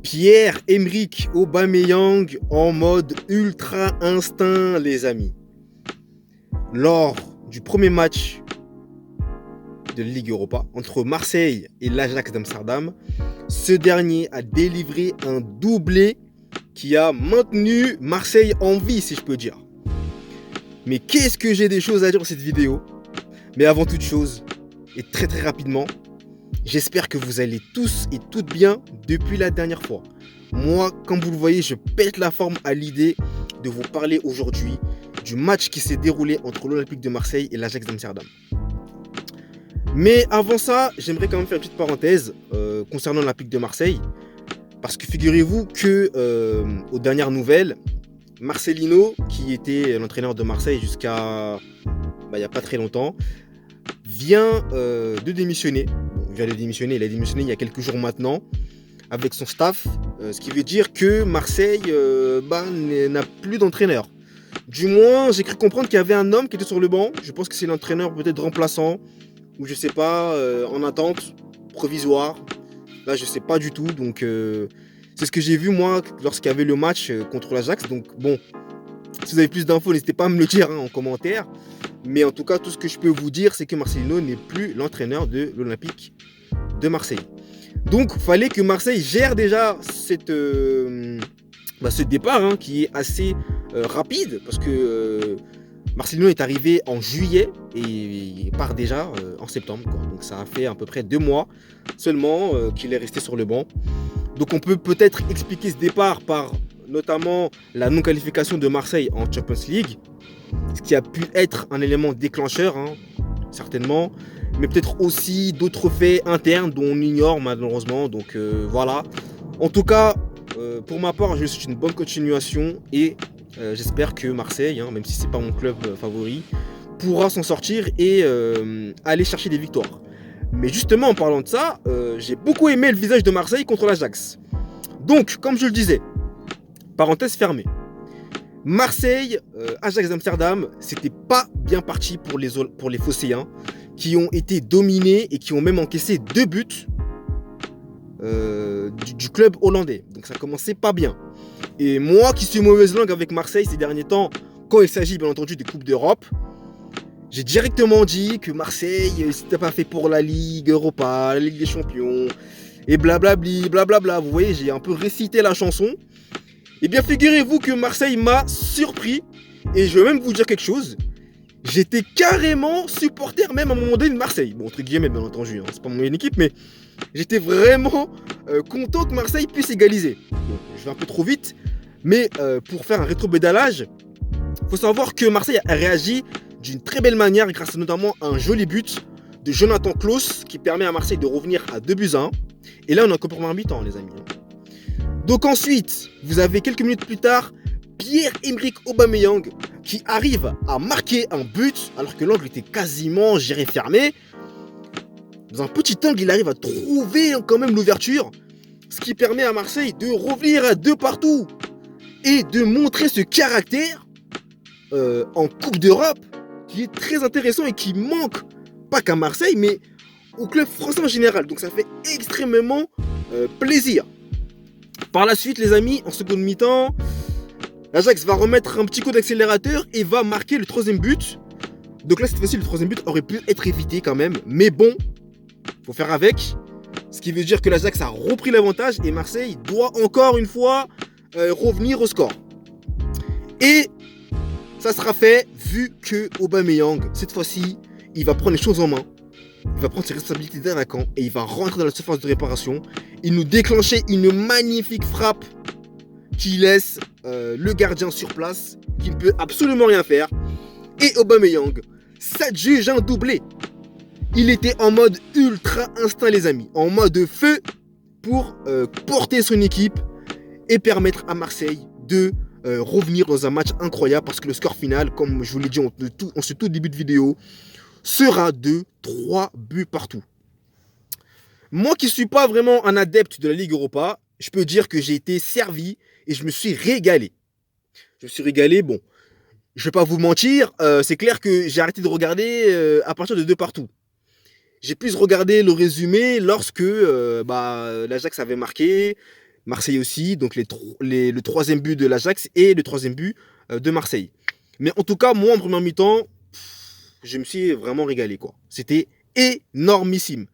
Pierre-Emerick Aubameyang en mode ultra instinct, les amis. Lors du premier match de la Ligue Europa entre Marseille et l'Ajax d'Amsterdam, ce dernier a délivré un doublé qui a maintenu Marseille en vie, si je peux dire. Mais qu'est-ce que j'ai des choses à dire dans cette vidéo? Mais avant toute chose, et très rapidement, j'espère que vous allez tous et toutes bien depuis la dernière fois. Moi, comme vous le voyez, je pète la forme à l'idée de vous parler aujourd'hui du match qui s'est déroulé entre l'Olympique de Marseille et l'Ajax d'Amsterdam. Mais avant ça, j'aimerais quand même faire une petite parenthèse concernant l'Olympique de Marseille. Parce que figurez-vous que, aux dernières nouvelles, Marcelino, qui était l'entraîneur de Marseille jusqu'à il n'y a pas très longtemps, vient de démissionner. Il a démissionné il y a quelques jours maintenant avec son staff, ce qui veut dire que Marseille n'a plus d'entraîneur. Du moins, j'ai cru comprendre qu'il y avait un homme qui était sur le banc. Je pense que c'est l'entraîneur peut-être remplaçant ou je sais pas, en attente provisoire. Là, je sais pas du tout. Donc, c'est ce que j'ai vu moi lorsqu'il y avait le match contre l'Ajax. Donc, bon, si vous avez plus d'infos, n'hésitez pas à me le dire en commentaire. Mais en tout cas, tout ce que je peux vous dire, c'est que Marcelino n'est plus l'entraîneur de l'Olympique de Marseille. Donc, il fallait que Marseille gère déjà ce départ qui est assez rapide. Parce que Marcelino est arrivé en juillet et il part déjà en septembre. Donc, ça a fait à peu près 2 mois seulement qu'il est resté sur le banc. Donc, on peut peut-être expliquer ce départ par notamment la non-qualification de Marseille en Champions League, ce qui a pu être un élément déclencheur, certainement, mais peut-être aussi d'autres faits internes dont on ignore malheureusement. Donc voilà. En tout cas, pour ma part, je souhaite une bonne continuation et j'espère que Marseille, même si c'est pas mon club favori, pourra s'en sortir et aller chercher des victoires. Mais justement, en parlant de ça, j'ai beaucoup aimé le visage de Marseille contre l'Ajax. Donc, comme je le disais, parenthèse fermée. Marseille, Ajax d'Amsterdam, c'était pas bien parti pour les Phocéens qui ont été dominés et qui ont même encaissé 2 buts du club hollandais. Donc ça commençait pas bien. Et moi qui suis mauvaise langue avec Marseille ces derniers temps, quand il s'agit bien entendu des Coupes d'Europe, j'ai directement dit que Marseille, c'était pas fait pour la Ligue Europa, la Ligue des Champions, et blablabli, blablabla. Vous voyez, j'ai un peu récité la chanson. Eh bien, figurez-vous que Marseille m'a surpris. Et je vais même vous dire quelque chose. J'étais carrément supporter même à un moment donné de Marseille. Bon, entre guillemets, bien entendu. C'est pas mon équipe, mais j'étais vraiment content que Marseille puisse égaliser. Bon, je vais un peu trop vite. Mais pour faire un rétro-pédalage, il faut savoir que Marseille a réagi d'une très belle manière grâce notamment à un joli but de Jonathan Klaus qui permet à Marseille de revenir à 2-1. Et là, on est encore pour un mi-temps, les amis. Donc ensuite, vous avez quelques minutes plus tard, Pierre-Emerick Aubameyang qui arrive à marquer un but alors que l'angle était quasiment géré fermé. Dans un petit angle, il arrive à trouver quand même l'ouverture, ce qui permet à Marseille de revenir à 2 partout et de montrer ce caractère en Coupe d'Europe qui est très intéressant et qui manque pas qu'à Marseille mais au club français en général. Donc ça fait extrêmement plaisir. Par la suite, les amis, en seconde mi-temps, l'Ajax va remettre un petit coup d'accélérateur et va marquer le 3e but. Donc là, cette fois-ci, le 3e but aurait pu être évité quand même. Mais bon, faut faire avec. Ce qui veut dire que l'Ajax a repris l'avantage et Marseille doit encore une fois revenir au score. Et ça sera fait vu que Aubameyang, cette fois-ci, il va prendre les choses en main. Il va prendre ses responsabilités d'attaquant et il va rentrer dans la surface de réparation. Il nous déclenchait une magnifique frappe qui laisse le gardien sur place, qui ne peut absolument rien faire. Et Aubameyang s'adjuge un doublé. Il était en mode ultra instinct, les amis, en mode feu pour porter son équipe et permettre à Marseille de revenir dans un match incroyable parce que le score final, comme je vous l'ai dit en ce tout début de vidéo, sera de 3 buts partout. Moi qui ne suis pas vraiment un adepte de la Ligue Europa, je peux dire que j'ai été servi et je me suis régalé. Bon, je ne vais pas vous mentir, c'est clair que j'ai arrêté de regarder à partir de 2 partout. J'ai plus regardé le résumé lorsque l'Ajax avait marqué, Marseille aussi, donc le troisième but de l'Ajax et le troisième but de Marseille. Mais en tout cas, moi, en première mi-temps, je me suis vraiment régalé, quoi. C'était énormissime.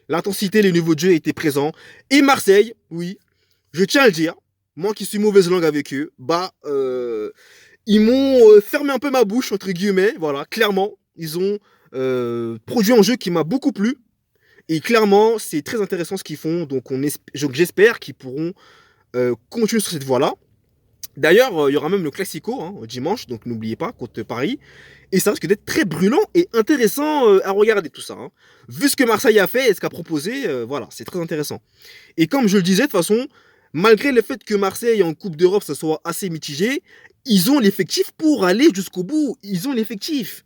L'intensité, le niveau de jeu étaient présents. Et Marseille, oui, je tiens à le dire, moi qui suis mauvaise langue avec eux, ils m'ont fermé un peu ma bouche, entre guillemets, voilà, clairement. Ils ont produit un jeu qui m'a beaucoup plu. Et clairement, c'est très intéressant ce qu'ils font. Donc, j'espère qu'ils pourront continuer sur cette voie-là. D'ailleurs, il y aura même le Classico dimanche, donc n'oubliez pas, contre Paris. Et ça risque d'être très brûlant et intéressant à regarder tout ça. Vu ce que Marseille a fait et ce qu'a proposé, voilà, c'est très intéressant. Et comme je le disais, de toute façon, malgré le fait que Marseille en Coupe d'Europe, ça soit assez mitigé, ils ont l'effectif pour aller jusqu'au bout. Ils ont l'effectif.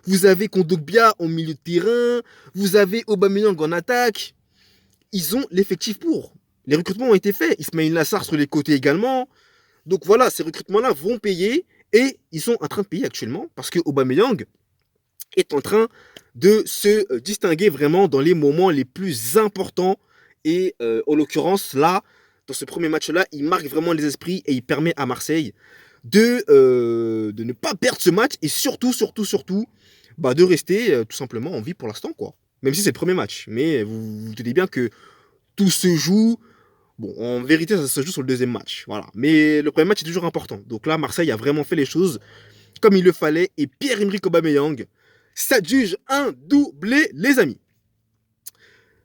Vous avez Kondogbia au milieu de terrain, vous avez Aubameyang en attaque. Ils ont l'effectif pour. Les recrutements ont été faits. Ismaïl Nassar sur les côtés également. Donc voilà, ces recrutements-là vont payer et ils sont en train de payer actuellement parce que Aubameyang est en train de se distinguer vraiment dans les moments les plus importants. Et en l'occurrence, là, dans ce premier match-là, il marque vraiment les esprits et il permet à Marseille de ne pas perdre ce match et surtout, de rester tout simplement en vie pour l'instant, quoi. Même si c'est le premier match. Mais vous vous doutez bien que tout se joue. Bon, en vérité, ça se joue sur le deuxième match. Voilà. Mais le premier match est toujours important. Donc là, Marseille a vraiment fait les choses comme il le fallait. Et Pierre-Emerick Aubameyang s'adjuge un doublé, les amis.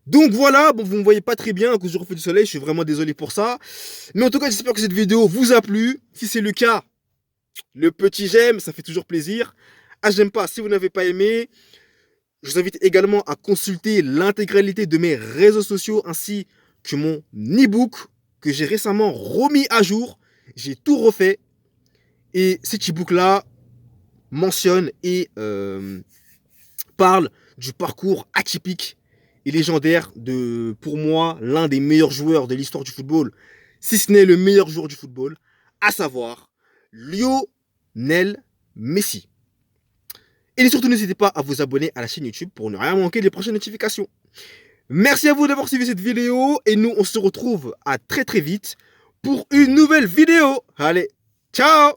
Donc voilà, bon, vous ne me voyez pas très bien à cause du reflet du soleil. Je suis vraiment désolé pour ça. Mais en tout cas, j'espère que cette vidéo vous a plu. Si c'est le cas, le petit j'aime, ça fait toujours plaisir. Ah, j'aime pas, si vous n'avez pas aimé. Je vous invite également à consulter l'intégralité de mes réseaux sociaux ainsi que mon e-book que j'ai récemment remis à jour. J'ai tout refait. Et cet e-book-là mentionne et parle du parcours atypique et légendaire de, pour moi, l'un des meilleurs joueurs de l'histoire du football, si ce n'est le meilleur joueur du football, à savoir Lionel Messi. Et surtout, n'hésitez pas à vous abonner à la chaîne YouTube pour ne rien manquer des prochaines notifications. Merci à vous d'avoir suivi cette vidéo et nous, on se retrouve à très vite pour une nouvelle vidéo. Allez, ciao!